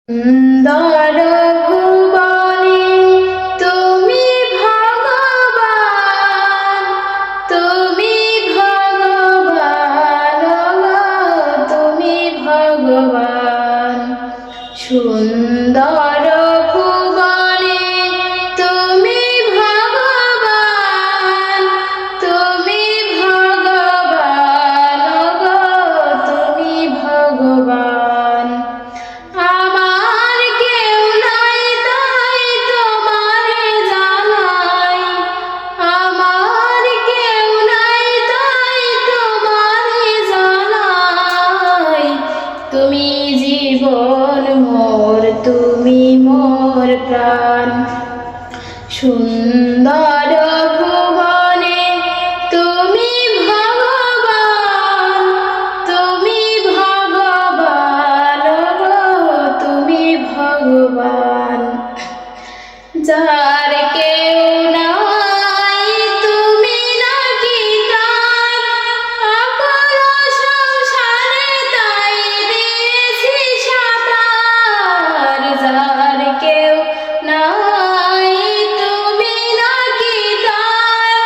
সুন্দর ভুবনে তুমি ভগবান, তুমি ভগবান, তুমি ভগবান। সুন্দর ভুবনে তুমি ভগবান, তুমি ভগবান, তুমি ভগবান। আমার কেউ নাই তাই তোমারে জানাই, আমার কেউ নাই তাই তোমারে জানাই। তুমি জীবন মোর, তুমি মোর প্রাণ। সুন্দর ভুবনে তুমি ভগবান, তুমি ভগবান, তুমি ভগবান। যার কেউ নাই তুমি নাকি তার, অকল সংসারে তাই দিয়েছি সাঁতার। যার কেউ নাই তুমি নাকি তার,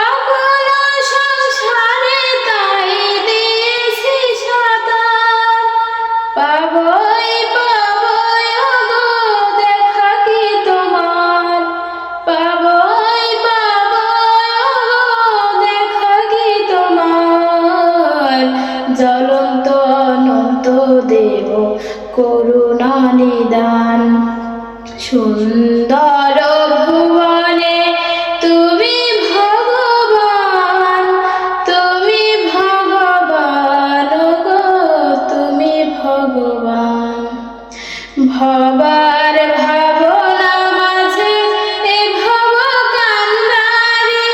অকল সংসারে তাই দিয়েছি সাঁতার। পাবই পাবই ওগো দেখা কি তোমার, পাবই পাবই ওগো দেখা কি তোমার। জ্বলন্ত অনন্ত দেব করুণা নিদান। সুন্দর ভুবনে তুমি ভগবান, তুমি ভগবান, তুমি ভগবান। ভবার ভাবনা মাঝে এ ভব কান্ডারি,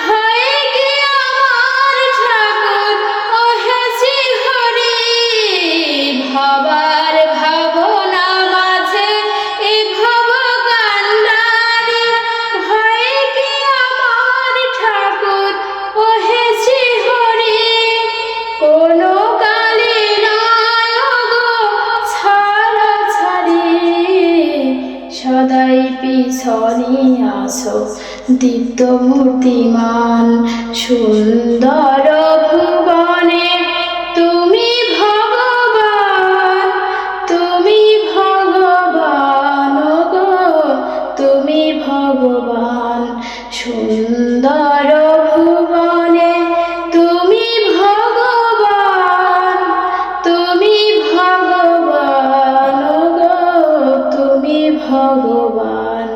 ভয়ে কি আমার ঠাকুর ওহেছি হরি। ভবার ভাবনা মাঝে এ ভব কান্ডারি, ভয়ে কি আমার ঠাকুর ওহেছি হরি। কোনো কালে নয় ওগো ছাড়া ছাড়ি, সদাই পিছনে আসো দীপ্ত মূর্তিমান। সুন্দর ভুবনে তুমি ভগবান, তুমি ভগবান, তুমি ভগবান। সুন্দর ভুবনে তুমি ভগবান, তুমি ভগবান, তুমি ভগবান।